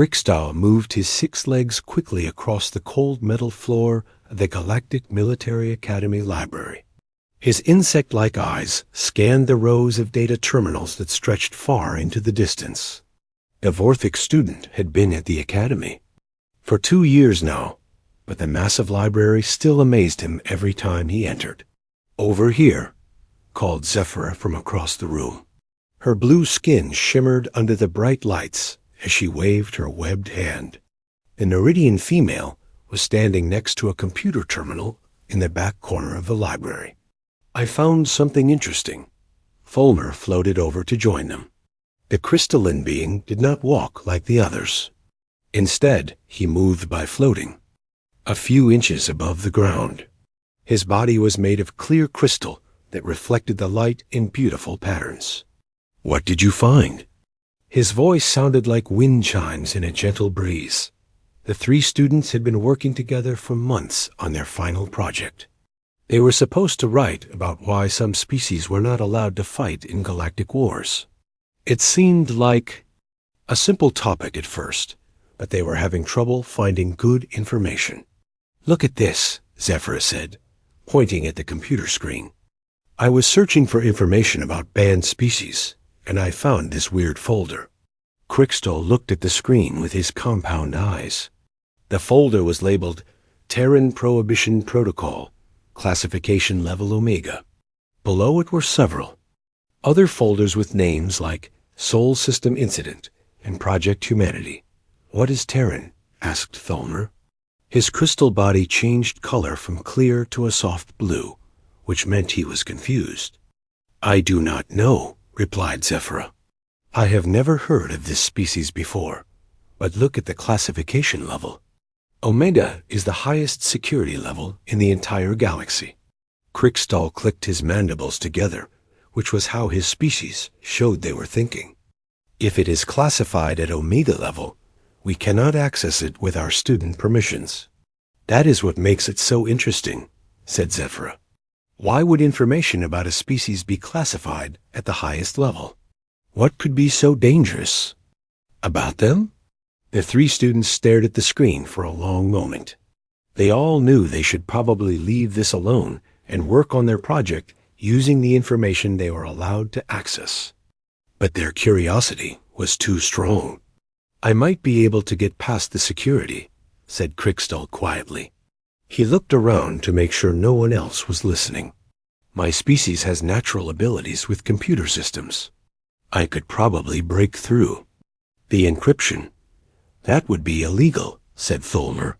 Crickstall moved his 6 legs quickly across the cold metal floor of the Galactic Military Academy Library. His insect-like eyes scanned the rows of data terminals that stretched far into the distance. A Vorthic student had been at the academy for 2 years now, but the massive library still amazed him every time he entered. "Over here," called Zephyra from across the room. Her blue skin shimmered under the bright lights as she waved her webbed hand. The Neridian female was standing next to a computer terminal in the back corner of the library. "I found something interesting." Fulmer floated over to join them. The crystalline being did not walk like the others. Instead, he moved by floating, a few inches above the ground. His body was made of clear crystal that reflected the light in beautiful patterns. "What did you find?" His voice sounded like wind chimes in a gentle breeze. The 3 students had been working together for months on their final project. They were supposed to write about why some species were not allowed to fight in galactic wars. It seemed like a simple topic at first, but they were having trouble finding good information. "Look at this," Zephyra said, pointing at the computer screen. "I was searching for information about banned species, and I found this weird folder." Crickstall looked at the screen with his compound eyes. The folder was labeled Terran Prohibition Protocol, Classification Level Omega. Below it were several other folders with names like Sol System Incident and Project Humanity. "What is Terran?" asked Fulmer. His crystal body changed color from clear to a soft blue, which meant he was confused. "I do not know," replied Zephyra. "I have never heard of this species before, but look at the classification level. Omega is the highest security level in the entire galaxy." Crickstall clicked his mandibles together, which was how his species showed they were thinking. "If it is classified at Omega level, we cannot access it with our student permissions." "That is what makes it so interesting," said Zephyra. "Why would information about a species be classified at the highest level? What could be so dangerous about them?" The 3 students stared at the screen for a long moment. They all knew they should probably leave this alone and work on their project using the information they were allowed to access. But their curiosity was too strong. "I might be able to get past the security," said Crickstall quietly. He looked around to make sure no one else was listening. "My species has natural abilities with computer systems. I could probably break through." "The encryption? That would be illegal," said Fulmer.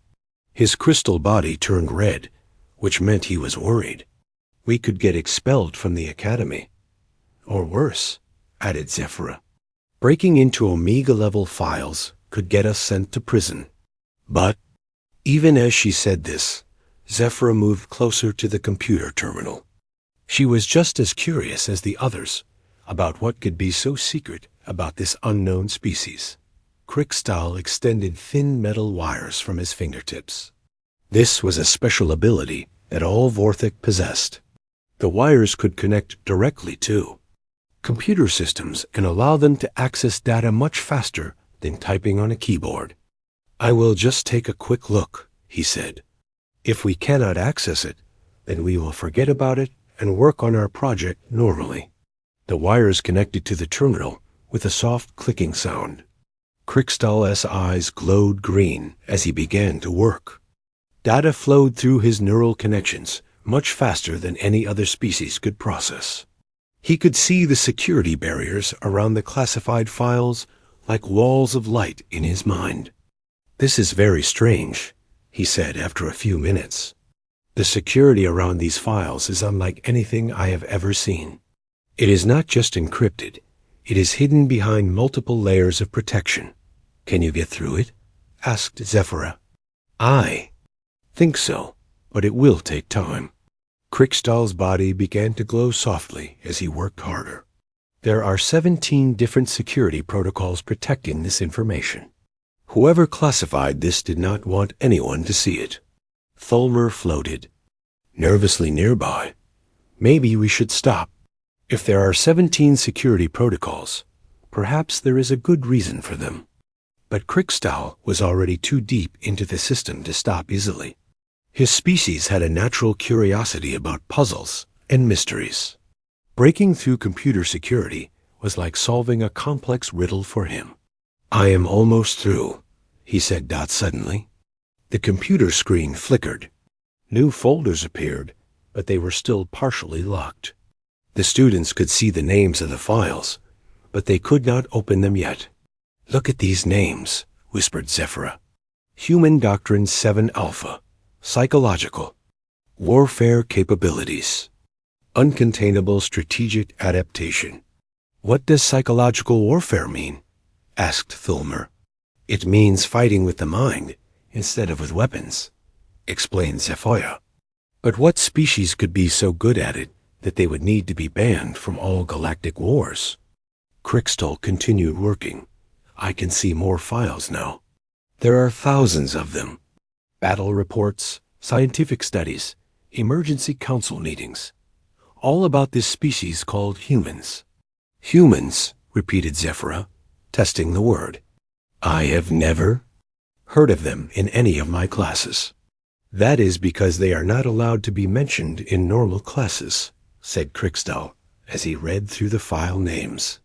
His crystal body turned red, which meant he was worried. "We could get expelled from the academy. Or worse," added Zephyra. "Breaking into Omega-level files could get us sent to prison." But even as she said this, Zephyra moved closer to the computer terminal. She was just as curious as the others about what could be so secret about this unknown species. Crickstall extended thin metal wires from his fingertips. This was a special ability that all Vorthic possessed. The wires could connect directly to computer systems and allow them to access data much faster than typing on a keyboard. "I will just take a quick look," he said. "If we cannot access it, then we will forget about it and work on our project normally." The wires connected to the terminal with a soft clicking sound. Crickstall's eyes glowed green as he began to work. Data flowed through his neural connections much faster than any other species could process. He could see the security barriers around the classified files like walls of light in his mind. "This is very strange," he said after a few minutes. "The security around these files is unlike anything I have ever seen. It is not just encrypted, it is hidden behind multiple layers of protection. Can you get through it?" asked Zephyra. "I think so, but it will take time." Crickstall's body began to glow softly as he worked harder. "There are 17 different security protocols protecting this information. Whoever classified this did not want anyone to see it." Fulmer floated nervously nearby. "Maybe we should stop. If there are 17 security protocols, perhaps there is a good reason for them." But Krickstow was already too deep into the system to stop easily. His species had a natural curiosity about puzzles and mysteries. Breaking through computer security was like solving a complex riddle for him. "I am almost through," he said suddenly. The computer screen flickered. New folders appeared, but they were still partially locked. The students could see the names of the files, but they could not open them yet. "Look at these names," whispered Zephyra. "Human Doctrine 7 Alpha, Psychological, Warfare Capabilities, Uncontainable Strategic Adaptation." "What does psychological warfare mean?" asked Thulmer. "It means fighting with the mind instead of with weapons," explained Zephyra. "But what species could be so good at it that they would need to be banned from all galactic wars?" Krickstow continued working. "I can see more files now. There are thousands of them. Battle reports, scientific studies, emergency council meetings, all about this species called humans." "Humans," repeated Zephyra, testing the word. "I have never heard of them in any of my classes." "That is because they are not allowed to be mentioned in normal classes," said Krickstow as he read through the file names.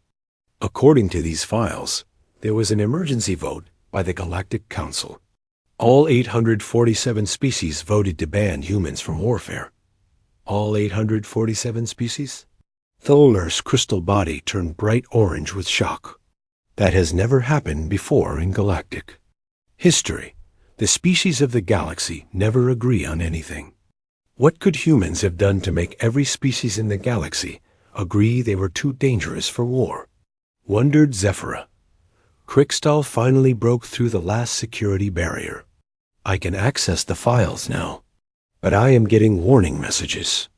According to these files, there was an emergency vote by the Galactic Council. All 847 species voted to ban humans from warfare. All 847 species? Thulmer's crystal body turned bright orange with shock. That has never happened before in Galactic history. The species of the galaxy never agree on anything. What could humans have done to make every species in the galaxy agree they were too dangerous for war? Wondered Zephyra. Krickstow finally broke through the last security barrier. "I can access the files now, but I am getting warning messages.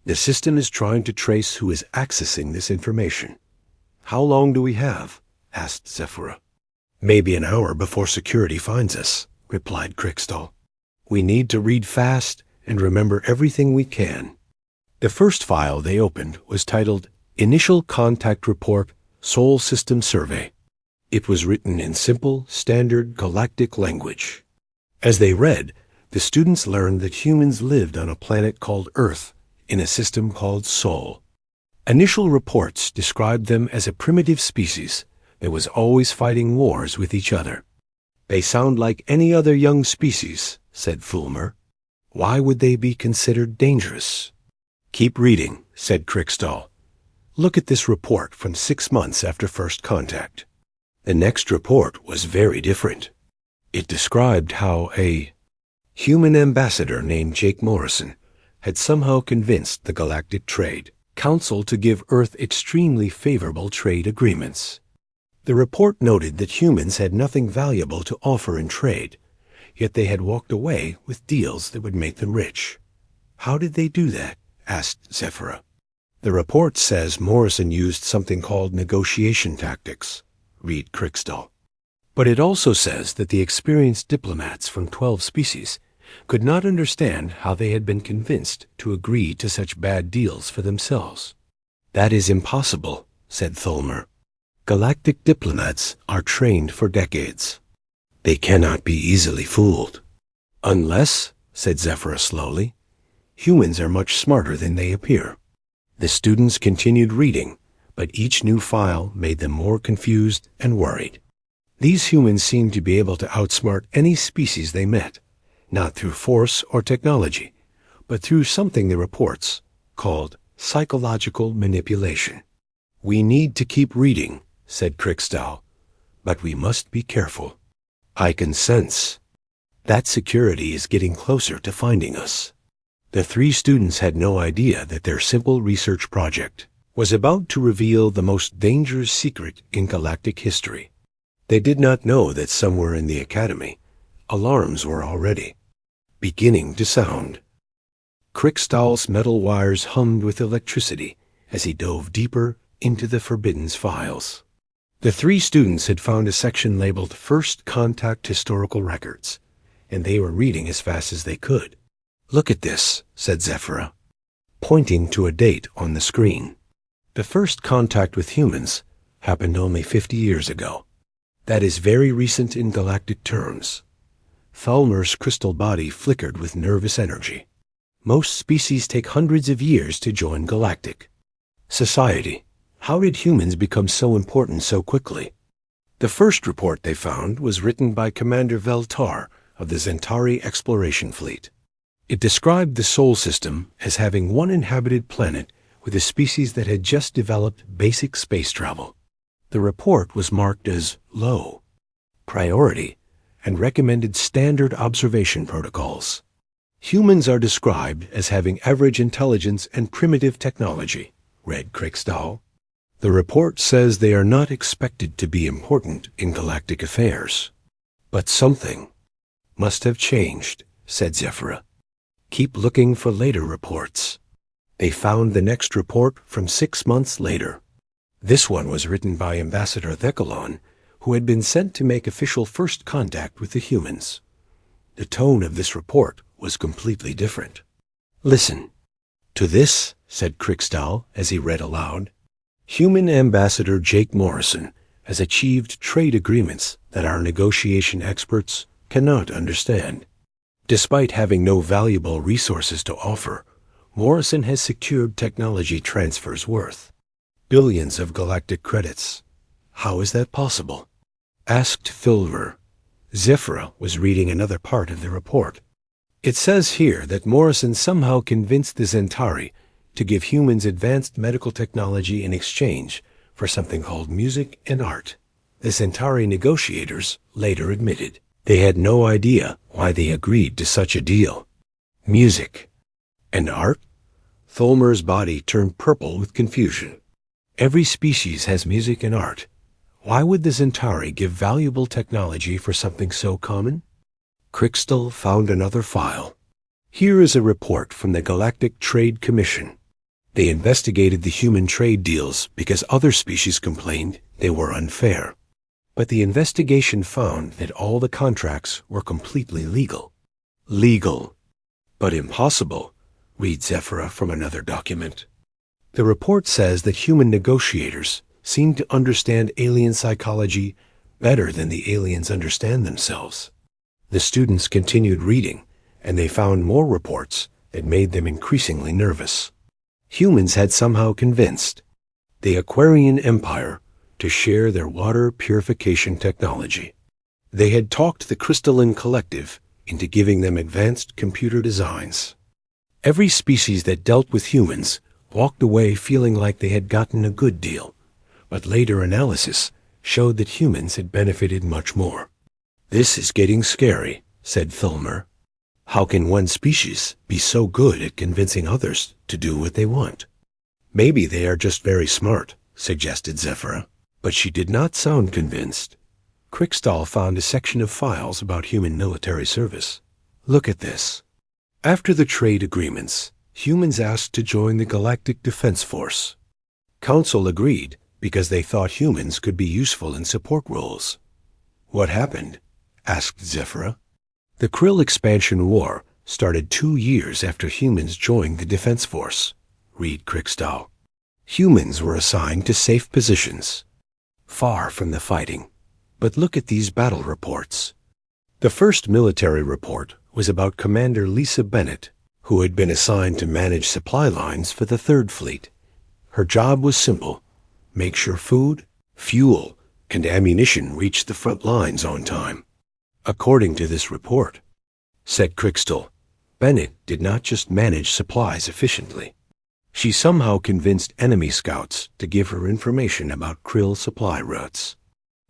The system is trying to trace who is accessing this information." "How long do we have?" asked Zephyra. "Maybe an hour before security finds us," replied Krickstow. "We need to read fast and remember everything we can." The first file they opened was titled Initial Contact Report Sol System Survey. It was written in simple, standard galactic language. As they read, the students learned that humans lived on a planet called Earth in a system called Sol. Initial reports described them as a primitive species that was always fighting wars with each other. "They sound like any other young species," said Thulmer. "Why would they be considered dangerous?" "Keep reading," said Krickstow. "Look at this report from 6 months after first contact." The next report was very different. It described how a human ambassador named Jake Morrison had somehow convinced the Galactic Trade Council to give Earth extremely favorable trade agreements. The report noted that humans had nothing valuable to offer in trade, yet they had walked away with deals that would make them rich. "How did they do that?" asked Zephyra. "The report says Morrison used something called negotiation tactics," read Krickstow. "But it also says that the experienced diplomats from 12 species could not understand how they had been convinced to agree to such bad deals for themselves." "That is impossible," said Thulmer. "Galactic diplomats are trained for decades. They cannot be easily fooled." "Unless," said Zephyra slowly, "humans are much smarter than they appear." The students continued reading, but each new file made them more confused and worried. These humans seemed to be able to outsmart any species they met, not through force or technology, but through something the reports called psychological manipulation. "We need to keep reading," said Krickstow, "but we must be careful. I can sense that security is getting closer to finding us." The 3 students had no idea that their simple research project was about to reveal the most dangerous secret in galactic history. They did not know that somewhere in the academy, alarms were already beginning to sound. Krickstow's metal wires hummed with electricity as he dove deeper into the forbidden files. The 3 students had found a section labeled First Contact Historical Records, and they were reading as fast as they could. "Look at this," said Zephyra, pointing to a date on the screen. "The first contact with humans happened only 50 years ago. That is very recent in galactic terms. Thalmer's crystal body flickered with nervous energy. Most species take hundreds of years to join galactic society. How did humans become so important so quickly? The first report they found was written by Commander Veltar of the Zentari Exploration Fleet. It described the Sol system as having one inhabited planet with a species that had just developed basic space travel. The report was marked as low priority and recommended standard observation protocols. Humans are described as having average intelligence and primitive technology, read Kriegstahl. The report says they are not expected to be important in galactic affairs. But something must have changed, said Zephyra. Keep looking for later reports. They found the next report from 6 months later. This one was written by Ambassador Thecalon, who had been sent to make official first contact with the humans. The tone of this report was completely different. Listen to this, said Kriegstahl as he read aloud. Human Ambassador Jake Morrison has achieved trade agreements that our negotiation experts cannot understand. Despite having no valuable resources to offer, Morrison has secured technology transfers worth billions of galactic credits. How is that possible? Asked Filver. Zephyra was reading another part of the report. It says here that Morrison somehow convinced the Zentari to give humans advanced medical technology in exchange for something called music and art. The Centauri negotiators later admitted they had no idea why they agreed to such a deal. Music and art? Tholmer's body turned purple with confusion. Every species has music and art. Why would the Centauri give valuable technology for something so common? Kriegstahl found another file. Here is a report from the Galactic Trade Commission. They investigated the human trade deals because other species complained they were unfair. But the investigation found that all the contracts were completely legal. Legal, but impossible, reads Zephyra from another document. The report says that human negotiators seem to understand alien psychology better than the aliens understand themselves. The students continued reading, and they found more reports that made them increasingly nervous. Humans had somehow convinced the Aquarian Empire to share their water purification technology. They had talked the Crystalline Collective into giving them advanced computer designs. Every species that dealt with humans walked away feeling like they had gotten a good deal, but later analysis showed that humans had benefited much more. This is getting scary, said Thulmer. How can one species be so good at convincing others to do what they want? Maybe they are just very smart, suggested Zephyra, but she did not sound convinced. Kriegstahl found a section of files about human military service. Look at this. After the trade agreements, humans asked to join the Galactic Defense Force. Council agreed because they thought humans could be useful in support roles. What happened? Asked Zephyra. The Krill expansion war started 2 years after humans joined the Defense Force, read Kriegstahl. Humans were assigned to safe positions, far from the fighting. But look at these battle reports. The first military report was about Commander Lisa Bennett, who had been assigned to manage supply lines for the Third Fleet. Her job was simple: make sure food, fuel, and ammunition reached the front lines on time. According to this report, said Kriegstahl, Bennett did not just manage supplies efficiently. She somehow convinced enemy scouts to give her information about krill supply routes.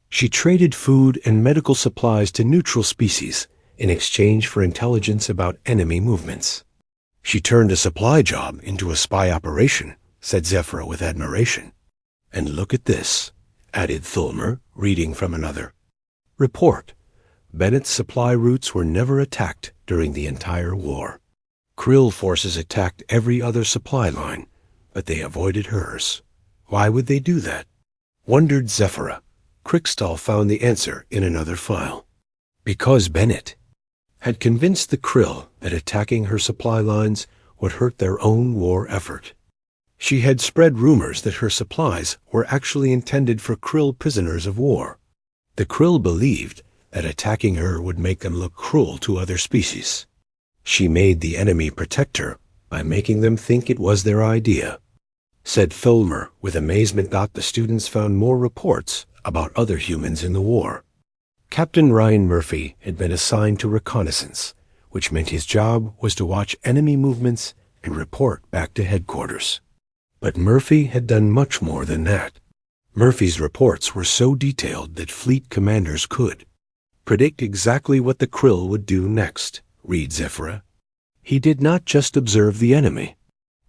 She traded food and medical supplies to neutral species in exchange for intelligence about enemy movements. She turned a supply job into a spy operation, said Zephyra with admiration. And look at this, added Thulmer, reading from another report. Bennett's supply routes were never attacked during the entire war. Krill forces attacked every other supply line, but they avoided hers. Why would they do that? Wondered Zephyra. Kriegstahl found the answer in another file. Because Bennett had convinced the Krill that attacking her supply lines would hurt their own war effort. She had spread rumors that her supplies were actually intended for Krill prisoners of war. The krill believed that attacking her would make them look cruel to other species. She made the enemy protect her by making them think it was their idea. Said Fulmer with amazement that the students found more reports about other humans in the war. Captain Ryan Murphy had been assigned to reconnaissance, which meant his job was to watch enemy movements and report back to headquarters. But Murphy had done much more than that. Murphy's reports were so detailed that fleet commanders could predict exactly what the krill would do next, reads Zephyra. He did not just observe the enemy.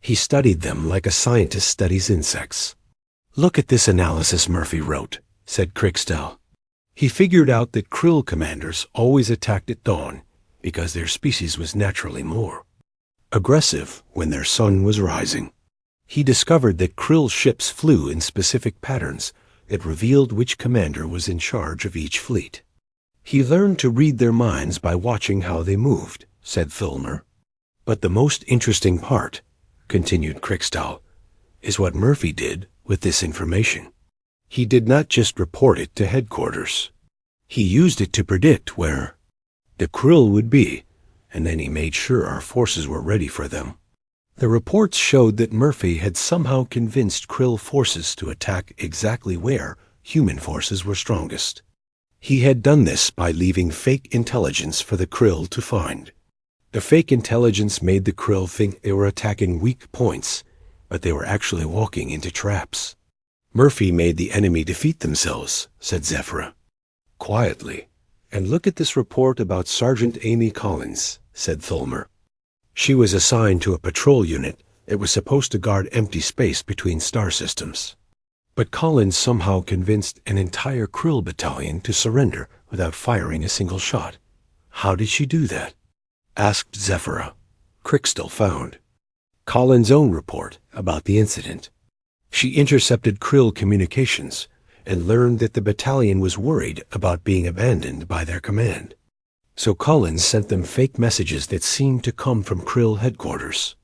He studied them like a scientist studies insects. Look at this analysis, Murphy wrote, said Krickstall. He figured out that krill commanders always attacked at dawn because their species was naturally more aggressive when their sun was rising. He discovered that krill ships flew in specific patterns that revealed which commander was in charge of each fleet. He learned to read their minds by watching how they moved, said Fulmer. But the most interesting part, continued Krickstall, is what Murphy did with this information. He did not just report it to headquarters. He used it to predict where the krill would be, and then he made sure our forces were ready for them. The reports showed that Murphy had somehow convinced krill forces to attack exactly where human forces were strongest. He had done this by leaving fake intelligence for the krill to find. The fake intelligence made the krill think they were attacking weak points, but they were actually walking into traps. Murphy made the enemy defeat themselves, said Zephyra. Quietly. And look at this report about Sergeant Amy Collins, said Fulmer. She was assigned to a patrol unit that was supposed to guard empty space between star systems. But Collins somehow convinced an entire krill battalion to surrender without firing a single shot. How did she do that? Asked Zephyra. Krickstall found Collins' own report about the incident. She intercepted krill communications and learned that the battalion was worried about being abandoned by their command. So Collins sent them fake messages that seemed to come from krill headquarters.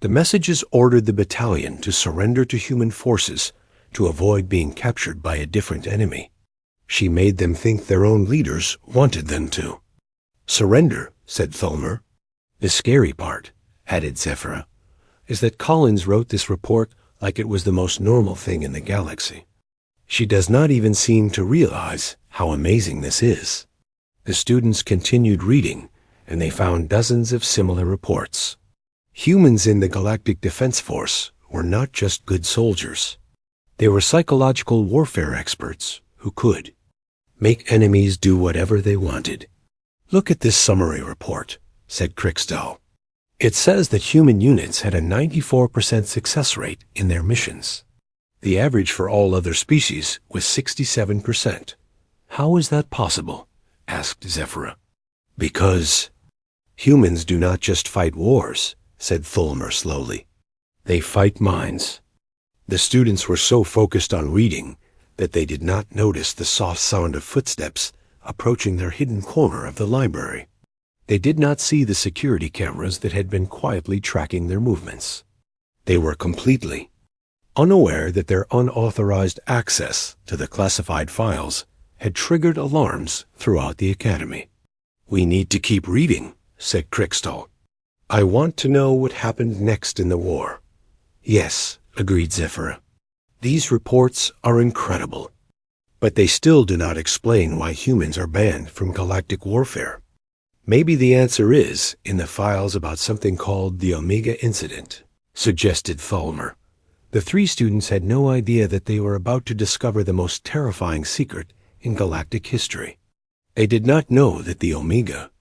The messages ordered the battalion to surrender to human forces to avoid being captured by a different enemy. She made them think their own leaders wanted them to. Surrender, said Fulmer. The scary part, added Zephyra, is that Collins wrote this report like it was the most normal thing in the galaxy. She does not even seem to realize how amazing this is. The students continued reading, and they found dozens of similar reports. Humans in the Galactic Defense Force were not just good soldiers. They were psychological warfare experts who could make enemies do whatever they wanted. Look at this summary report, said Krickstall. It says that human units had a 94% success rate in their missions. The average for all other species was 67%. How is that possible? Asked Zephyra. Because humans do not just fight wars, said Fulmer slowly. They fight minds. The students were so focused on reading that they did not notice the soft sound of footsteps approaching their hidden corner of the library. They did not see the security cameras that had been quietly tracking their movements. They were completely unaware that their unauthorized access to the classified files had triggered alarms throughout the academy. We need to keep reading, said Krickstall. I want to know what happened next in the war. Yes, agreed Zephyra. These reports are incredible, but they still do not explain why humans are banned from galactic warfare. Maybe the answer is in the files about something called the Omega Incident, suggested Fulmer. The three students had no idea that they were about to discover the most terrifying secret in galactic history. They did not know that the Omega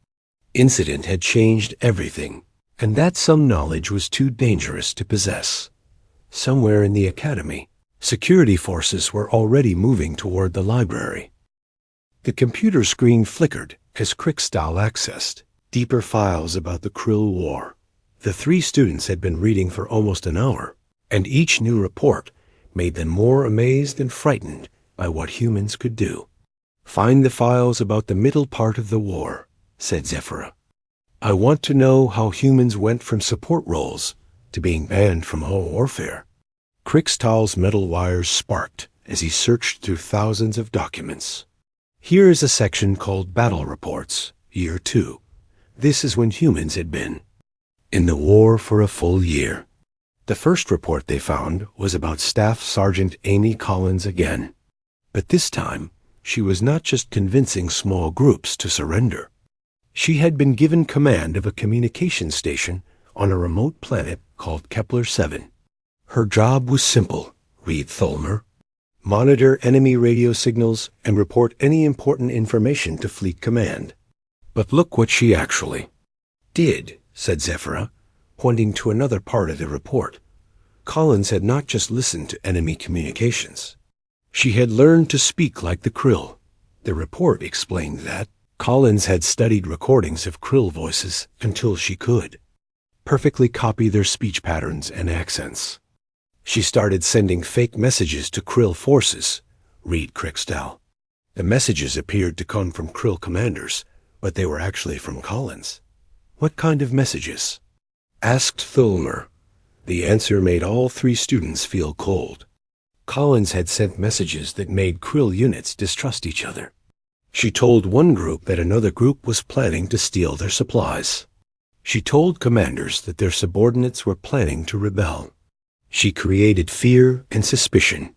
Incident had changed everything, and that some knowledge was too dangerous to possess. Somewhere in the academy, security forces were already moving toward the library. The computer screen flickered as Krickstall accessed deeper files about the Krill War. The three students had been reading for almost an hour, and each new report made them more amazed and frightened by what humans could do. Find the files about the middle part of the war, said Zephyra. I want to know how humans went from support roles to being banned from all warfare. Krickstall's metal wires sparked as he searched through thousands of documents. Here is a section called Battle Reports, Year 2. This is when humans had been in the war for a full year. The first report they found was about Staff Sergeant Amy Collins again. But this time, she was not just convincing small groups to surrender. She had been given command of a communication station on a remote planet called Kepler-7. Her job was simple, read Tholmer. Monitor enemy radio signals and report any important information to Fleet Command. But look what she actually did, said Zephyra, pointing to another part of the report. Collins had not just listened to enemy communications. She had learned to speak like the Krill. The report explained that Collins had studied recordings of Krill voices until she could perfectly copy their speech patterns and accents. She started sending fake messages to Krill forces, read Crickstall. The messages appeared to come from Krill commanders, but they were actually from Collins. What kind of messages? Asked Tholmer. The answer made all 3 students feel cold. Collins had sent messages that made Krill units distrust each other. She told one group that another group was planning to steal their supplies. She told commanders that their subordinates were planning to rebel. She created fear and suspicion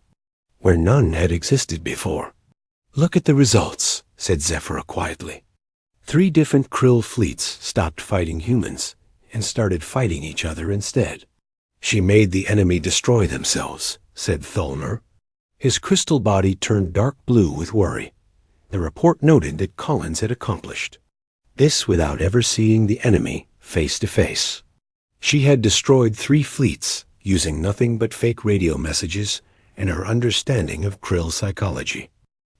where none had existed before. Look at the results, said Zephyra quietly. 3 different Krill fleets stopped fighting humans and started fighting each other instead. She made the enemy destroy themselves, said Tholmer. His crystal body turned dark blue with worry. The report noted that Collins had accomplished this without ever seeing the enemy face to face. She had destroyed 3 fleets using nothing but fake radio messages and her understanding of Krill psychology.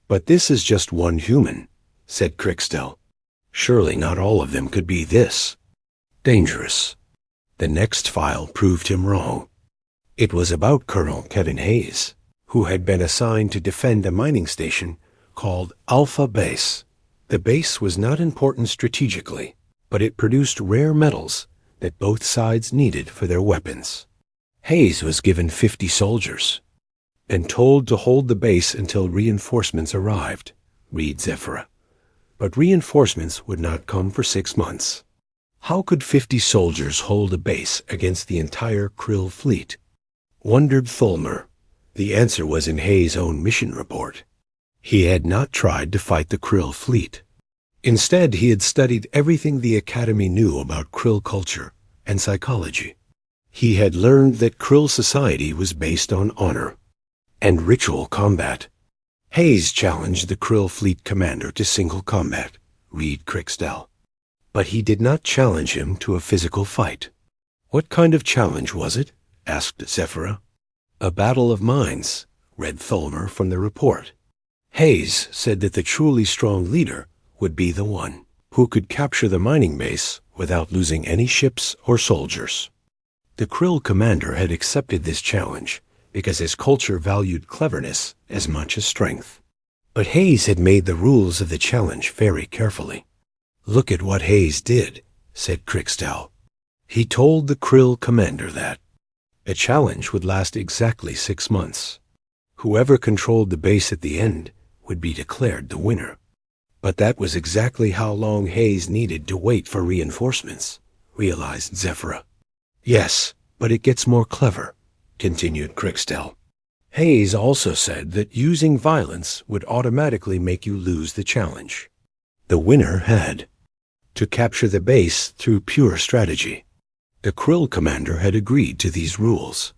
But this is just one human, said Crickstall. Surely not all of them could be this dangerous. The next file proved him wrong. It was about Colonel Kevin Hayes, who had been assigned to defend a mining station called Alpha Base. The base was not important strategically, but it produced rare metals that both sides needed for their weapons. Hayes was given 50 soldiers and told to hold the base until reinforcements arrived, read Zephyra. But reinforcements would not come for 6 months. How could 50 soldiers hold a base against the entire Krill fleet? Wondered Tholmer. The answer was in Hayes' own mission report. He had not tried to fight the Krill fleet. Instead, he had studied everything the Academy knew about Krill culture and psychology. He had learned that Krill society was based on honor and ritual combat. Hayes challenged the Krill fleet commander to single combat, read Crickstall. But he did not challenge him to a physical fight. What kind of challenge was it? Asked Zephyra. A battle of minds, read Tholmer from the report. Hayes said that the truly strong leader would be the one who could capture the mining base without losing any ships or soldiers. The Krill commander had accepted this challenge because his culture valued cleverness as much as strength. But Hayes had made the rules of the challenge very carefully. Look at what Hayes did, said Crickstall. He told the Krill commander that a challenge would last exactly 6 months. Whoever controlled the base at the end would be declared the winner. But that was exactly how long Hayes needed to wait for reinforcements, realized Zephyra. Yes, but it gets more clever, continued Crickstall. Hayes also said that using violence would automatically make you lose the challenge. The winner had to capture the base through pure strategy. The Krill commander had agreed to these rules.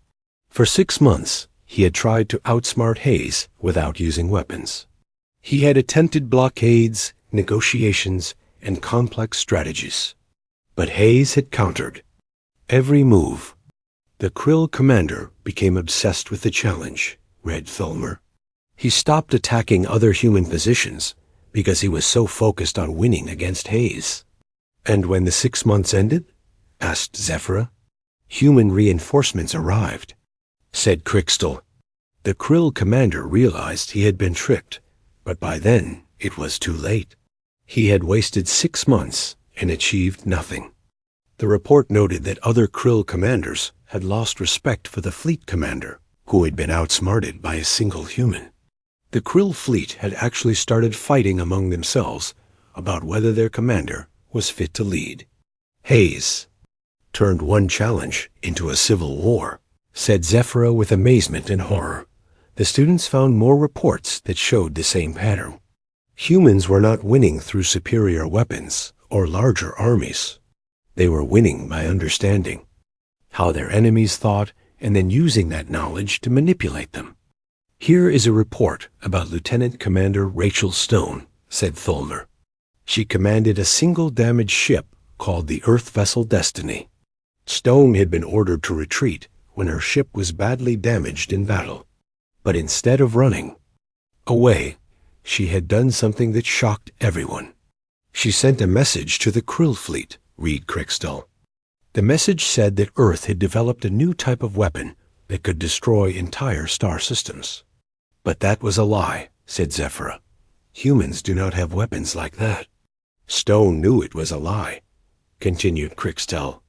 For 6 months, he had tried to outsmart Hayes without using weapons. He had attempted blockades, negotiations, and complex strategies. But Hayes had countered every move. The Krill commander became obsessed with the challenge, read Tholmer. He stopped attacking other human positions because he was so focused on winning against Hayes. And when the 6 months ended? Asked Zephyra. Human reinforcements arrived, said Crickstall. The Krill commander realized he had been tricked, but by then it was too late. He had wasted 6 months and achieved nothing. The report noted that other Krill commanders had lost respect for the fleet commander, who had been outsmarted by a single human. The Krill fleet had actually started fighting among themselves about whether their commander was fit to lead. Hayes turned one challenge into a civil war, said Zephyra with amazement and horror. The students found more reports that showed the same pattern. Humans were not winning through superior weapons or larger armies. They were winning by understanding how their enemies thought and then using that knowledge to manipulate them. Here is a report about Lieutenant Commander Rachel Stone, said Tholmer. She commanded a single damaged ship called the Earth Vessel Destiny. Stone had been ordered to retreat when her ship was badly damaged in battle. But instead of running away, she had done something that shocked everyone. She sent a message to the Krill fleet, read Crickstall. The message said that Earth had developed a new type of weapon that could destroy entire star systems. But that was a lie, said Zephyra. Humans do not have weapons like that. Stone knew it was a lie, continued Crickstall.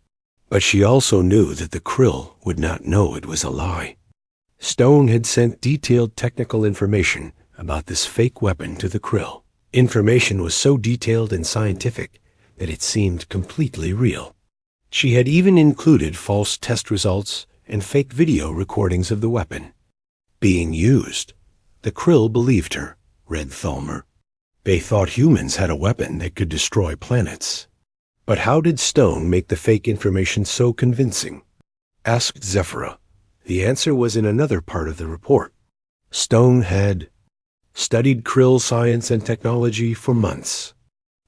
But she also knew that the Krill would not know it was a lie. Stone had sent detailed technical information about this fake weapon to the Krill. Information was so detailed and scientific that it seemed completely real. She had even included false test results and fake video recordings of the weapon being used. The Krill believed her, read Thalmer. They thought humans had a weapon that could destroy planets. But how did Stone make the fake information so convincing? Asked Zephyra. The answer was in another part of the report. Stone had studied Krill science and technology for months.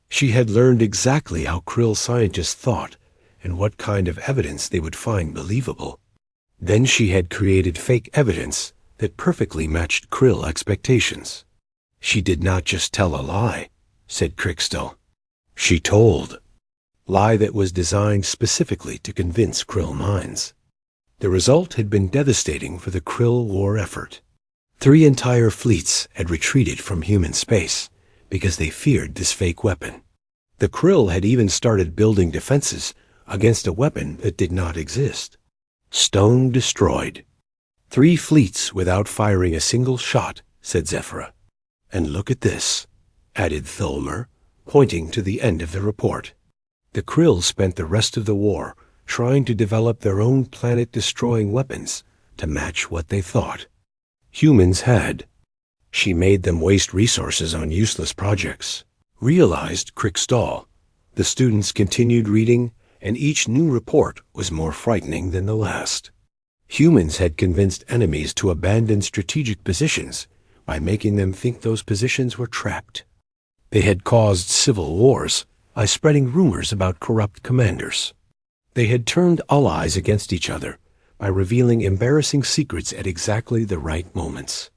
She had learned exactly how Krill scientists thought and what kind of evidence they would find believable. Then she had created fake evidence that perfectly matched Krill expectations. She did not just tell a lie, said Crickstall. She told. Lie that was designed specifically to convince Krill minds. The result had been devastating for the Krill war effort. 3 entire fleets had retreated from human space because they feared this fake weapon. The Krill had even started building defenses against a weapon that did not exist. Stone destroyed 3 fleets without firing a single shot, said Zephyra. And look at this, added Tholmer, pointing to the end of the report. The Krill spent the rest of the war trying to develop their own planet-destroying weapons to match what they thought humans had. She made them waste resources on useless projects, realized Crickstall. The students continued reading, and each new report was more frightening than the last. Humans had convinced enemies to abandon strategic positions by making them think those positions were trapped. They had caused civil wars by spreading rumors about corrupt commanders. They had turned allies against each other by revealing embarrassing secrets at exactly the right moments.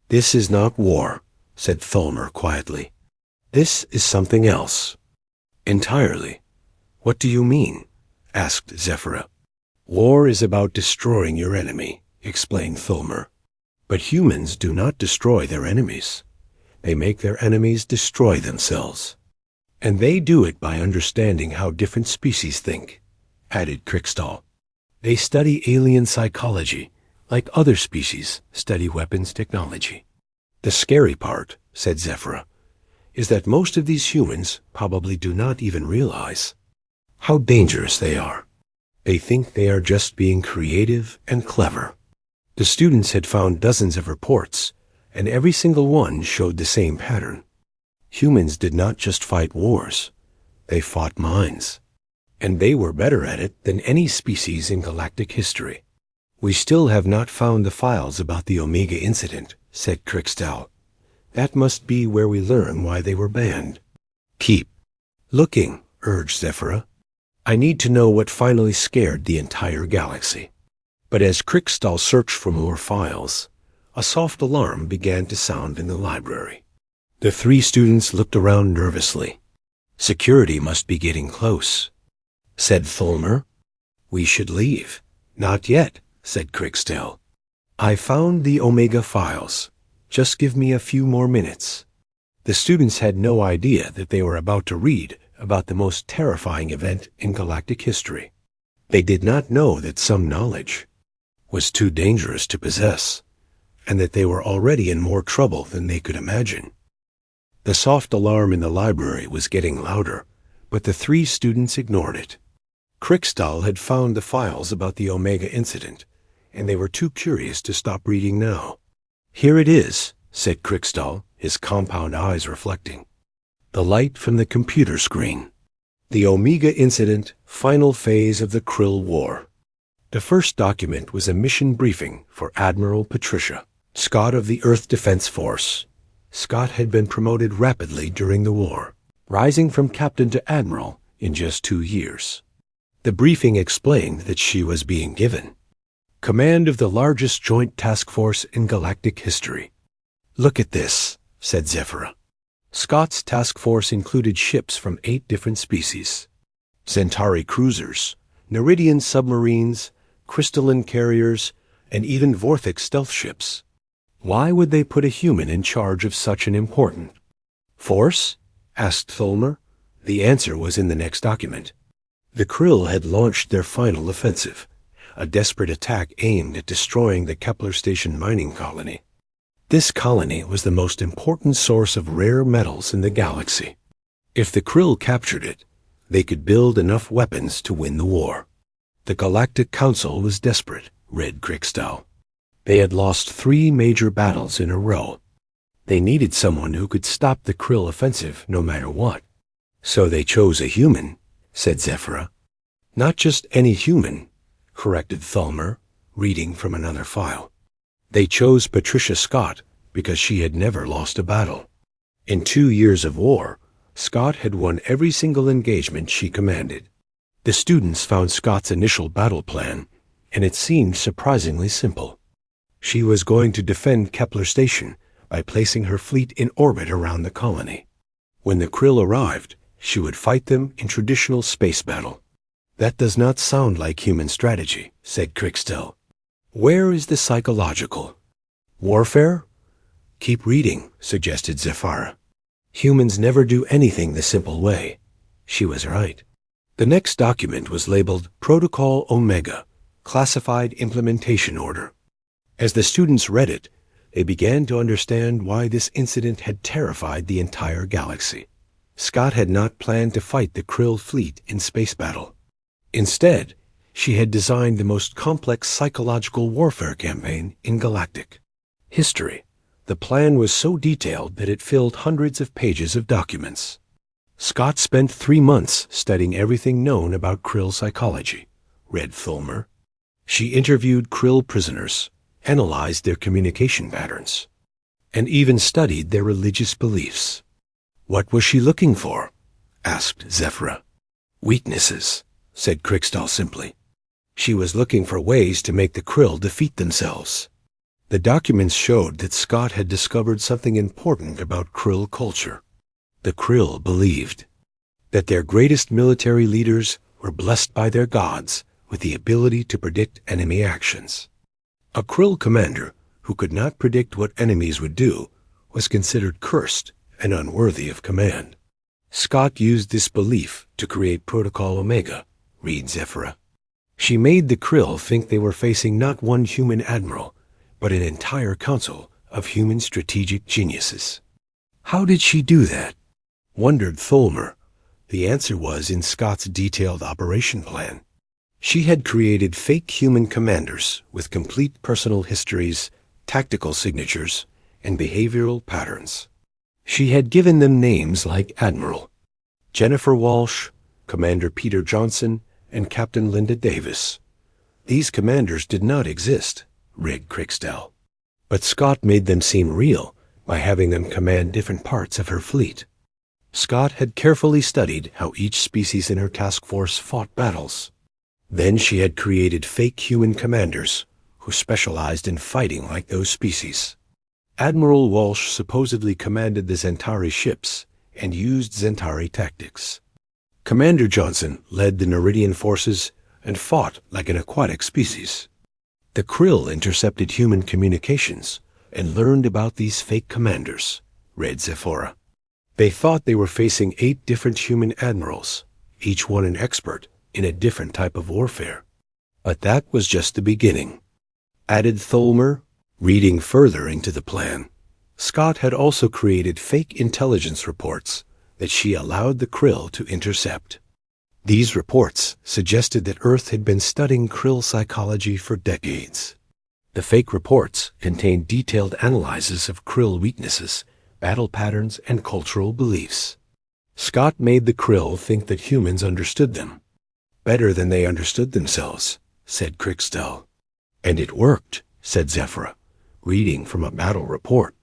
This is not war, said Tholmer quietly. This is something else. Entirely. What do you mean? Asked Zephyra. War is about destroying your enemy, explained Tholmer. But humans do not destroy their enemies. They make their enemies destroy themselves. And they do it by understanding how different species think, added Crickstall. They study alien psychology, like other species study weapons technology. The scary part, said Zephyra, is that most of these humans probably do not even realize how dangerous they are. They think they are just being creative and clever. The students had found dozens of reports, and every single one showed the same pattern. Humans did not just fight wars, they fought minds. And they were better at it than any species in galactic history. We still have not found the files about the Omega incident, said Crickstall. That must be where we learn why they were banned. Keep looking, urged Zephyra. I need to know what finally scared the entire galaxy. But as Crickstall searched for more files, a soft alarm began to sound in the library. The 3 students looked around nervously. Security must be getting close, said Tholmer. We should leave. Not yet, said Crickstall. I found the Omega files. Just give me a few more minutes. The students had no idea that they were about to read about the most terrifying event in galactic history. They did not know that some knowledge was too dangerous to possess. and that they were already in more trouble than they could imagine. The soft alarm in the library was getting louder, but the three students ignored it. Krikstal had found the files about the Omega incident, and they were too curious to stop reading now. "Here it is," said Krikstal, his compound eyes reflecting. The light from the computer screen. The Omega incident, final phase of the Krill War. The first document was a mission briefing for Admiral Patricia Scott of the Earth Defense Force. Scott had been promoted rapidly during the war, rising from captain to admiral in just 2 years. The briefing explained that she was being given command of the largest joint task force in galactic history. "Look at this," said Zephyra. Scott's task force included ships from 8 different species: Centauri cruisers, Neridian submarines, crystalline carriers, and even Vorthix stealth ships. Why would they put a human in charge of such an important force? Asked Tholmer. The answer was in the next document. The Krill had launched their final offensive, a desperate attack aimed at destroying the Kepler Station mining colony. This colony was the most important source of rare metals in the galaxy. If the Krill captured it, they could build enough weapons to win the war. The Galactic Council was desperate, read Krikstal. They had lost 3 major battles in a row. They needed someone who could stop the Krill offensive no matter what. "So they chose a human," said Zephyra. "Not just any human," corrected Thalmer, reading from another file. "They chose Patricia Scott because she had never lost a battle. In 2 years of war, Scott had won every single engagement she commanded." The students found Scott's initial battle plan, and it seemed surprisingly simple. She was going to defend Kepler Station by placing her fleet in orbit around the colony. When the Krill arrived, she would fight them in traditional space battle. "That does not sound like human strategy," said Krikstal. "Where is the psychological warfare?" "Keep reading," suggested Zephyra. "Humans never do anything the simple way." She was right. The next document was labeled Protocol Omega, Classified Implementation Order. As the students read it, they began to understand why this incident had terrified the entire galaxy. Scott had not planned to fight the Krill fleet in space battle. Instead, she had designed the most complex psychological warfare campaign in galactic history. The plan was so detailed that it filled hundreds of pages of documents. Scott spent 3 months studying everything known about Krill psychology, read Tholmer. She interviewed Krill prisoners, analyzed their communication patterns, and even studied their religious beliefs. "What was she looking for?" asked Zephyra. "Weaknesses," said Krikstal simply. She was looking for ways to make the Krill defeat themselves. The documents showed that Scott had discovered something important about Krill culture. The Krill believed that their greatest military leaders were blessed by their gods with the ability to predict enemy actions. A Krill commander who could not predict what enemies would do was considered cursed and unworthy of command. Scott used this belief to create Protocol Omega, read Zephyra. She made the Krill think they were facing not one human admiral, but an entire council of human strategic geniuses. How did she do that? Wondered Tholmer. The answer was in Scott's detailed operation plan. She had created fake human commanders with complete personal histories, tactical signatures, and behavioral patterns. She had given them names like Admiral Jennifer Walsh, Commander Peter Johnson, and Captain Linda Davis. These commanders did not exist, read Krikstal. But Scott made them seem real by having them command different parts of her fleet. Scott had carefully studied how each species in her task force fought battles. Then she had created fake human commanders who specialized in fighting like those species. Admiral Walsh supposedly commanded the Centauri ships and used Centauri tactics. Commander Johnson led the Neridian forces and fought like an aquatic species. The Krill intercepted human communications and learned about these fake commanders, read Zephyra. They thought they were facing 8 different human admirals, each one an expert in a different type of warfare. But that was just the beginning. Added Tholmer, Reading further into the plan, Scott had also created fake intelligence reports that she allowed the Krill to intercept. These reports suggested that Earth had been studying Krill psychology for decades. The fake reports contained detailed analyses of Krill weaknesses, battle patterns, and cultural beliefs. Scott made the Krill think that humans understood them better than they understood themselves, said Crickstel. And it worked, said Zephyra, reading from a battle report.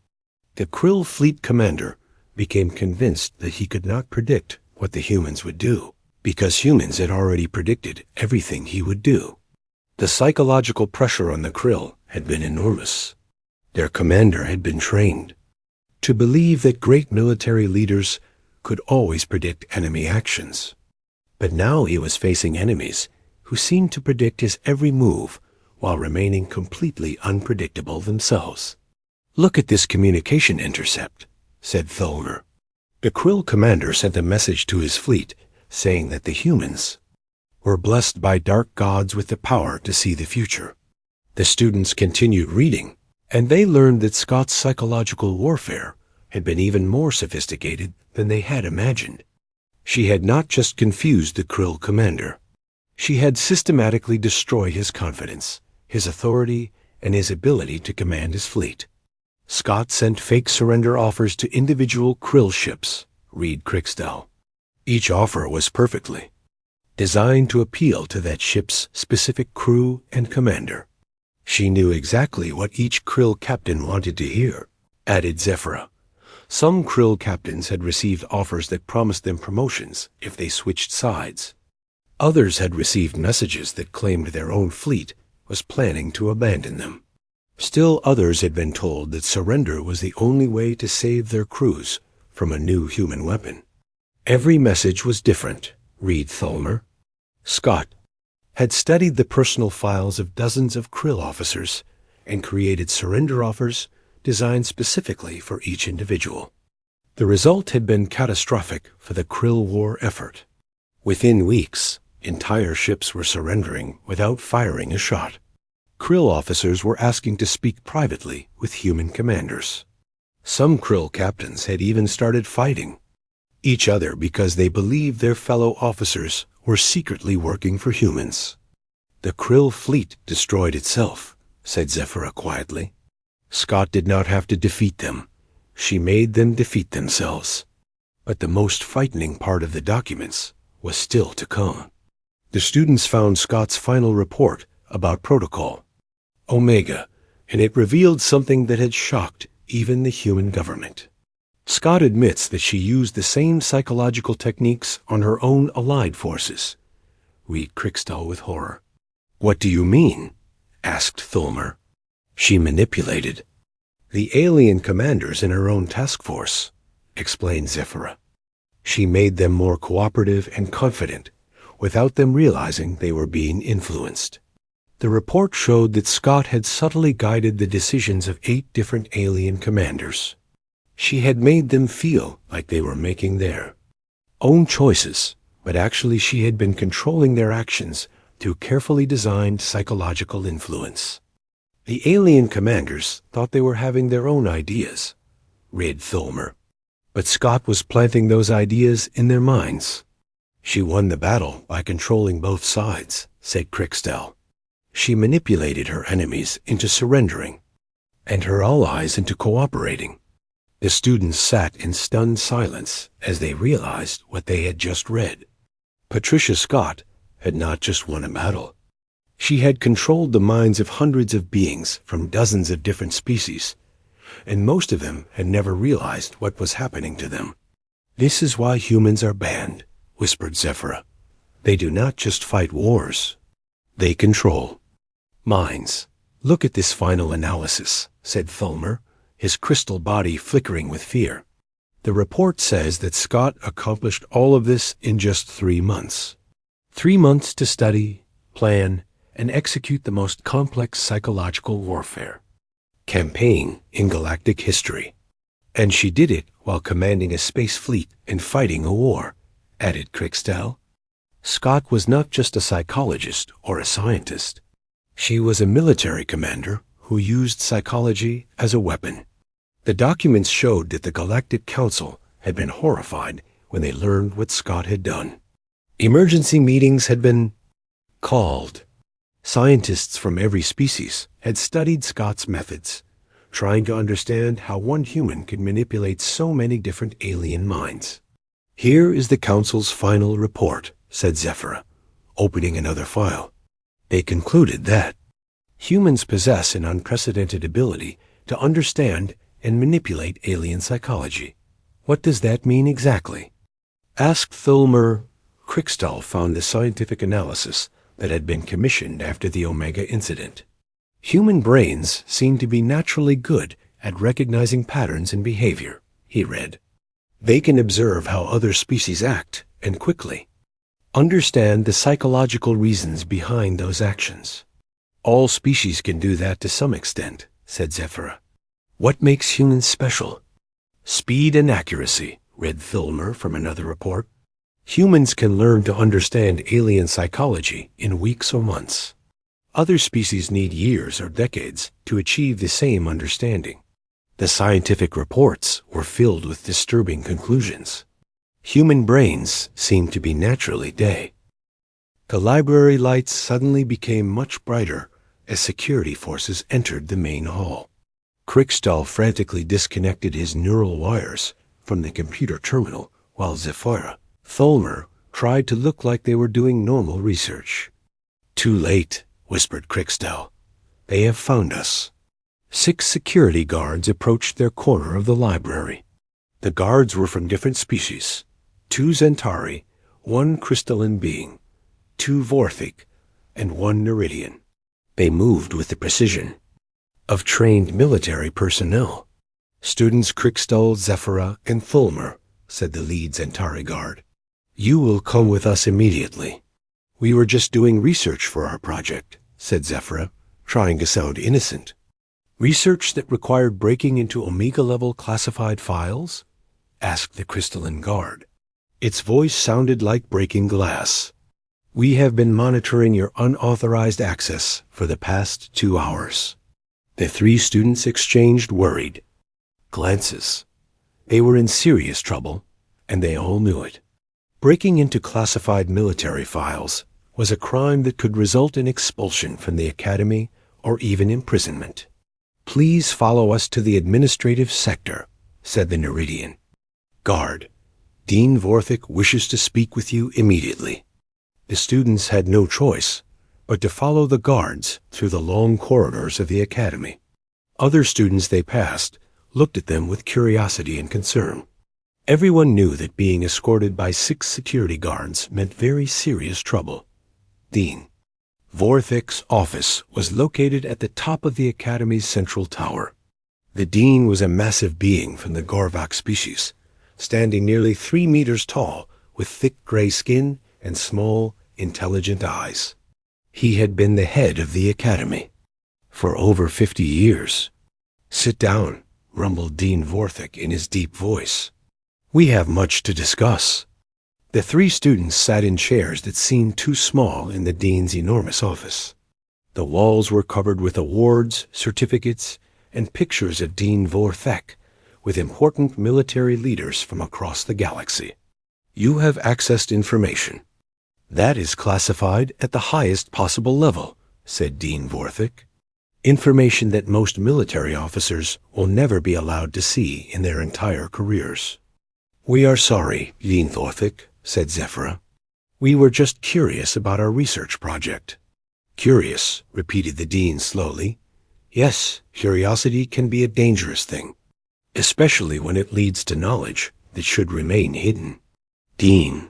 The Krill fleet commander became convinced that he could not predict what the humans would do, because humans had already predicted everything he would do. The psychological pressure on the Krill had been enormous. Their commander had been trained to believe that great military leaders could always predict enemy actions. But now he was facing enemies who seemed to predict his every move while remaining completely unpredictable themselves. Look at this communication intercept, said Thulmer. The Krill commander sent a message to his fleet saying that the humans were blessed by dark gods with the power to see the future. The students continued reading, and they learned that Scott's psychological warfare had been even more sophisticated than they had imagined. She had not just confused the Krill commander. She had systematically destroyed his confidence, his authority, and his ability to command his fleet. Scott sent fake surrender offers to individual Krill ships, read Crickstel. Each offer was perfectly designed to appeal to that ship's specific crew and commander. She knew exactly what each Krill captain wanted to hear, added Zephyra. Some Krill captains had received offers that promised them promotions if they switched sides. Others had received messages that claimed their own fleet was planning to abandon them. Still others had been told that surrender was the only way to save their crews from a new human weapon. Every message was different, read Thulmer. Scott had studied the personal files of dozens of Krill officers and created surrender offers designed specifically for each individual. The result had been catastrophic for the Krill war effort. Within weeks, entire ships were surrendering without firing a shot. Krill officers were asking to speak privately with human commanders. Some Krill captains had even started fighting each other because they believed their fellow officers were secretly working for humans. The Krill fleet destroyed itself, said Zephyra quietly. Scott did not have to defeat them. She made them defeat themselves. But the most frightening part of the documents was still to come. The students found Scott's final report about Protocol Omega, and it revealed something that had shocked even the human government. Scott admits that she used the same psychological techniques on her own allied forces. Read Crickstel with horror. What do you mean? Asked Thulmer. She manipulated the alien commanders in her own task force, explained Zephyra. She made them more cooperative and confident, without them realizing they were being influenced. The report showed that Scott had subtly guided the decisions of 8 different alien commanders. She had made them feel like they were making their own choices, but actually she had been controlling their actions through carefully designed psychological influence. The alien commanders thought they were having their own ideas, read Thulmer, but Scott was planting those ideas in their minds. She won the battle by controlling both sides, said Crickstel. She manipulated her enemies into surrendering, and her allies into cooperating. The students sat in stunned silence as they realized what they had just read. Patricia Scott had not just won a battle. She had controlled the minds of hundreds of beings from dozens of different species, and most of them had never realized what was happening to them. This is why humans are banned, whispered Zephyra. They do not just fight wars. They control minds. Look at this final analysis, said Thulmer, his crystal body flickering with fear. The report says that Scott accomplished all of this in just 3 months. 3 months to study, plan, and execute the most complex psychological warfare campaign in galactic history. And she did it while commanding a space fleet and fighting a war, added Crickstel. Scott was not just a psychologist or a scientist. She was a military commander who who used psychology as a weapon. The documents showed that the Galactic Council had been horrified when they learned what Scott had done. Emergency meetings had been called. Scientists from every species had studied Scott's methods, trying to understand how one human could manipulate so many different alien minds. "Here is the Council's final report," said Zephyra, opening another file. They concluded that humans possess an unprecedented ability to understand and manipulate alien psychology. "What does that mean exactly?" asked Thulmer. Krickstall found the scientific analysis that had been commissioned after the Omega incident. "Human brains seem to be naturally good at recognizing patterns in behavior," he read. "They can observe how other species act, and quickly understand the psychological reasons behind those actions." "All species can do that to some extent," said Zephyra. "What makes humans special?" "Speed and accuracy," read Thulmer from another report. "Humans can learn to understand alien psychology in weeks or months. Other species need years or decades to achieve the same understanding." The scientific reports were filled with disturbing conclusions. Human brains seemed to be naturally day. The library lights suddenly became much brighter as security forces entered the main hall. Krickstall frantically disconnected his neural wires from the computer terminal while Zephyra, Thulmer, tried to look like they were doing normal research. "Too late," whispered Krickstall. "They have found us." 6 security guards approached their corner of the library. The guards were from different species: 2 Centauri, 1 crystalline being, 2 Vorthic, and 1 Neridian. They moved with the precision of trained military personnel. "Students Krickstall, Zephyra, and Thulmer," said the lead Centauri guard. "You will come with us immediately." "We were just doing research for our project," said Zephyra, trying to sound innocent. "Research that required breaking into Omega-level classified files?" asked the crystalline guard. Its voice sounded like breaking glass. "We have been monitoring your unauthorized access for the past 2 hours." The 3 students exchanged worried glances. They were in serious trouble, and they all knew it. Breaking into classified military files was a crime that could result in expulsion from the academy or even imprisonment. "Please follow us to the administrative sector," said the Neridian. "Guard, Dean Vorthic wishes to speak with you immediately." The students had no choice but to follow the guards through the long corridors of the academy. Other students they passed looked at them with curiosity and concern. Everyone knew that being escorted by 6 security guards meant very serious trouble. Dean Vorthic's office was located at the top of the academy's central tower. The dean was a massive being from the Gorvak species, standing nearly 3 meters tall, with thick gray skin and small, intelligent eyes. He had been the head of the academy for over 50 years. "Sit down," rumbled Dean Vorthic in his deep voice. "We have much to discuss." The 3 students sat in chairs that seemed too small in the dean's enormous office. The walls were covered with awards, certificates, and pictures of Dean Vorthic with important military leaders from across the galaxy. "You have accessed information that is classified at the highest possible level," said Dean Vorthic. "Information that most military officers will never be allowed to see in their entire careers." "We are sorry, Dean Vorthic," said Zephyra. "We were just curious about our research project." "Curious," repeated the dean slowly. "Yes, curiosity can be a dangerous thing, especially when it leads to knowledge that should remain hidden." Dean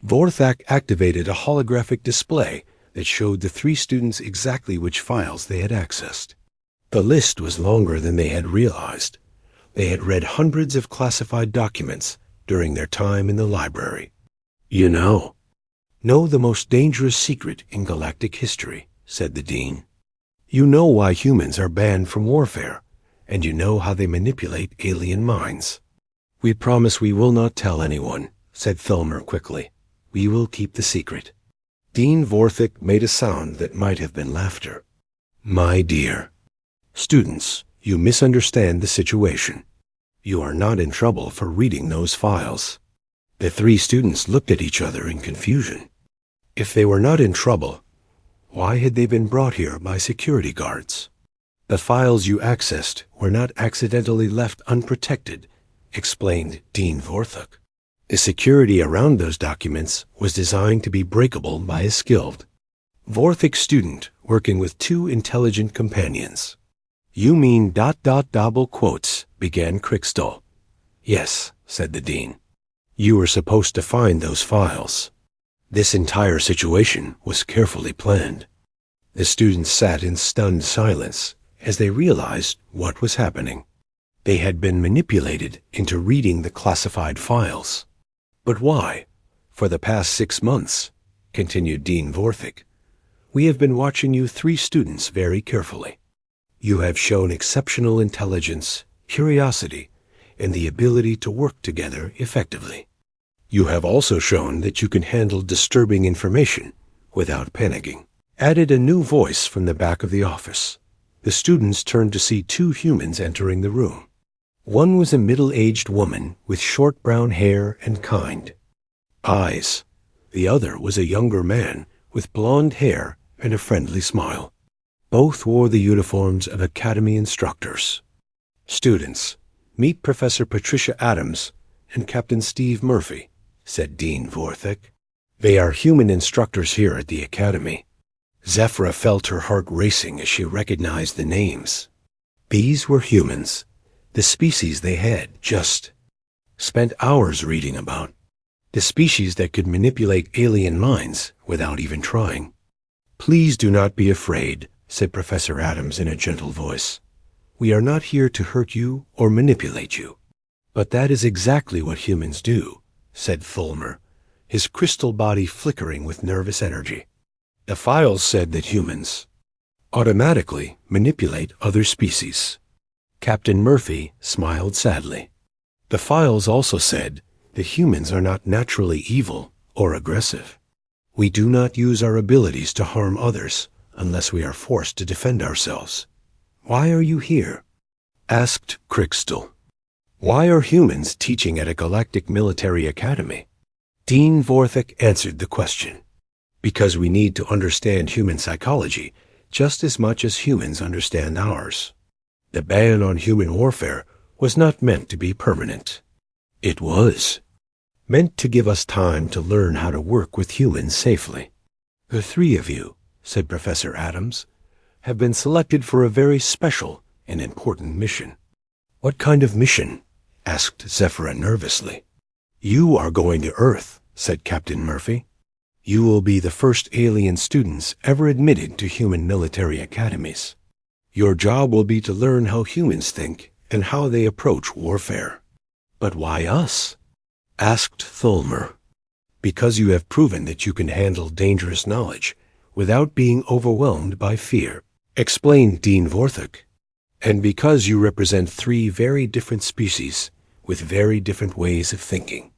Vorthic activated a holographic display that showed the 3 students exactly which files they had accessed. The list was longer than they had realized. They had read hundreds of classified documents during their time in the library. "You know the most dangerous secret in galactic history," said the dean. "You know why humans are banned from warfare, and you know how they manipulate alien minds." "We promise we will not tell anyone," said Thulmer quickly. "We will keep the secret." Dean Vorthic made a sound that might have been laughter. "My dear, Students, you misunderstand the situation. You are not in trouble for reading those files. The three students looked at each other in confusion. If they were not in trouble, why had they been brought here by security guards? The files you accessed were not accidentally left unprotected, explained Dean Vorthuk. The security around those documents was designed to be breakable by a skilled Vorthuk student working with two intelligent companions. You mean ... double quotes, began Crickstall. Yes, said the dean. You were supposed to find those files. This entire situation was carefully planned. The students sat in stunned silence as they realized what was happening. They had been manipulated into reading the classified files. But why? For the past 6 months, continued Dean Vorthuk, we have been watching you three students very carefully. You have shown exceptional intelligence, curiosity, and the ability to work together effectively. You have also shown that you can handle disturbing information without panicking. Added a new voice from the back of the office. The students turned to see two humans entering the room. One was a middle-aged woman with short brown hair and kind eyes. The other was a younger man with blonde hair and a friendly smile. Both wore the uniforms of academy instructors. Students, meet Professor Patricia Adams and Captain Steve Murphy, said Dean Vorthuk. They are human instructors here at the academy. Zephyra felt her heart racing as she recognized the names. These were humans, the species they had just spent hours reading about, the species that could manipulate alien minds without even trying. Please do not be afraid, said Professor Adams in a gentle voice. We are not here to hurt you or manipulate you. But that is exactly what humans do, said Fulmer, his crystal body flickering with nervous energy. The files said that humans automatically manipulate other species. Captain Murphy smiled sadly. The files also said that humans are not naturally evil or aggressive. We do not use our abilities to harm others unless we are forced to defend ourselves. Why are you here? Asked Crickstall. Why are humans teaching at a galactic military academy? Dean Vorthuk answered the question. Because we need to understand human psychology just as much as humans understand ours. The ban on human warfare was not meant to be permanent. It was meant to give us time to learn how to work with humans safely. The three of you, said Professor Adams, have been selected for a very special and important mission. What kind of mission? Asked Zephyra nervously. You are going to Earth, said Captain Murphy. You will be the first alien students ever admitted to human military academies. Your job will be to learn how humans think and how they approach warfare. But why us? Asked Fulmer. Because you have proven that you can handle dangerous knowledge without being overwhelmed by fear, explained Dean Vorthuk. And because you represent three very different species with very different ways of thinking.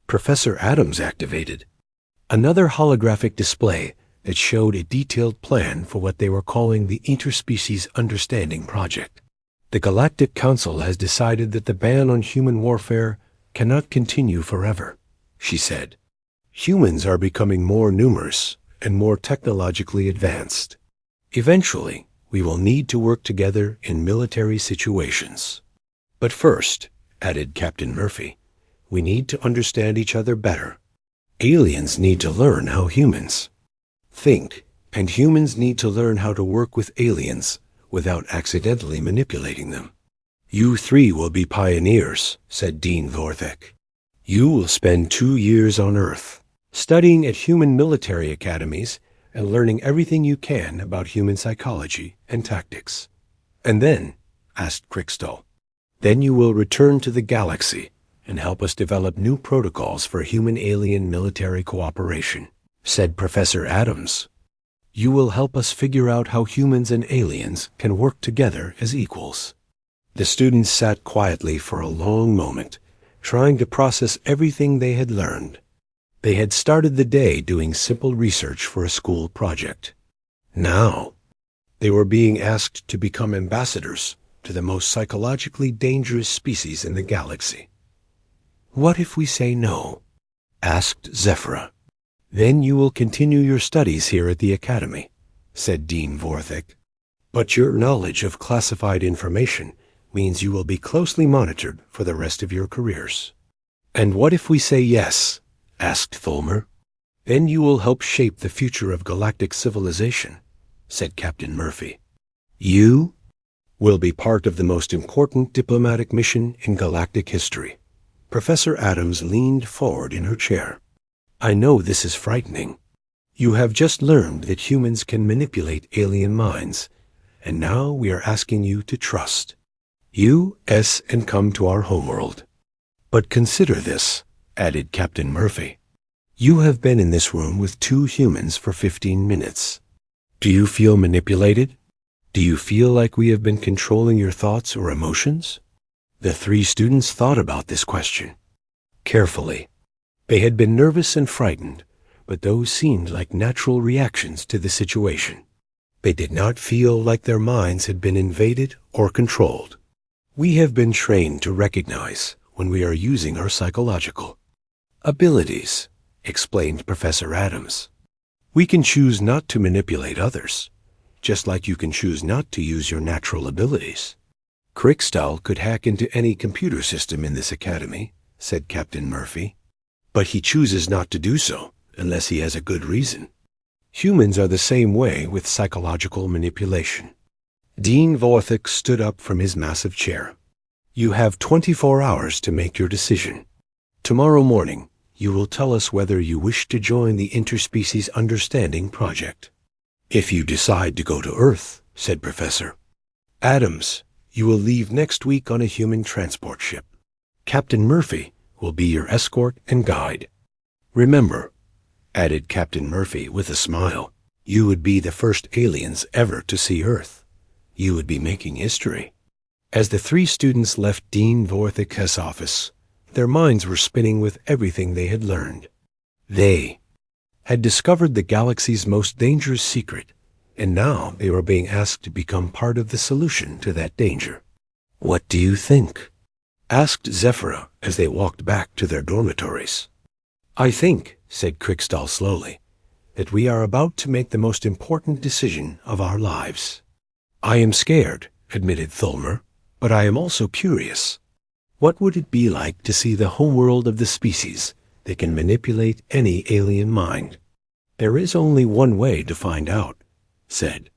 Professor Adams activated another holographic display that showed a detailed plan for what they were calling the Interspecies Understanding Project. The Galactic Council has decided that the ban on human warfare cannot continue forever, she said. Humans are becoming more numerous and more technologically advanced. Eventually, we will need to work together in military situations. But first, added Captain Murphy, we need to understand each other better. Aliens need to learn how humans think, and humans need to learn how to work with aliens without accidentally manipulating them. You three will be pioneers, said Dean Vorthuk. You will spend 2 years on Earth, studying at human military academies and learning everything you can about human psychology and tactics. And then, asked Crickstall, then you will return to the galaxy and help us develop new protocols for human-alien military cooperation, said Professor Adams. You will help us figure out how humans and aliens can work together as equals. The students sat quietly for a long moment, trying to process everything they had learned. They had started the day doing simple research for a school project. Now, They were being asked to become ambassadors to the most psychologically dangerous species in the galaxy. "What if we say no?" asked Zephyra. "Then you will continue your studies here at the Academy," said Dean Vorthik. "But your knowledge of classified information means you will be closely monitored for the rest of your careers." "And what if we say yes?" asked Thulmer. "Then you will help shape the future of galactic civilization," said Captain Murphy. "You will be part of the most important diplomatic mission in galactic history." Professor Adams leaned forward in her chair. "I know this is frightening. You have just learned that humans can manipulate alien minds, and now we are asking you to trust. And come to our homeworld. But consider this," added Captain Murphy. "You have been in this room with 2 humans for 15 minutes. Do you feel manipulated? Do you feel like we have been controlling your thoughts or emotions?" The 3 students thought about this question carefully. They had been nervous and frightened, but those seemed like natural reactions to the situation. They did not feel like their minds had been invaded or controlled. "We have been trained to recognize when we are using our psychological abilities," explained Professor Adams. "We can choose not to manipulate others, just like you can choose not to use your natural abilities." "Krikstal could hack into any computer system in this academy," said Captain Murphy. "But he chooses not to do so unless he has a good reason. Humans are the same way with psychological manipulation." Dean Vorthik stood up from his massive chair. "You have 24 hours to make your decision. Tomorrow morning, you will tell us whether you wish to join the Interspecies Understanding Project." "If you decide to go to Earth," said Professor Adams, "you will leave next week on a human transport ship. Captain Murphy will be your escort and guide. Remember," added Captain Murphy with a smile, "you would be the first aliens ever to see Earth. You would be making history." As the 3 students left Dean Vorthik's office, their minds were spinning with everything they had learned. They had discovered the galaxy's most dangerous secret, and now they were being asked to become part of the solution to that danger. "What do you think?" asked Zephyra as they walked back to their dormitories. "I think," said Krikstal slowly, "that we are about to make the most important decision of our lives." "I am scared," admitted Thulmer, "but I am also curious. What would it be like to see the homeworld of the species that can manipulate any alien mind?" "There is only one way to find out," said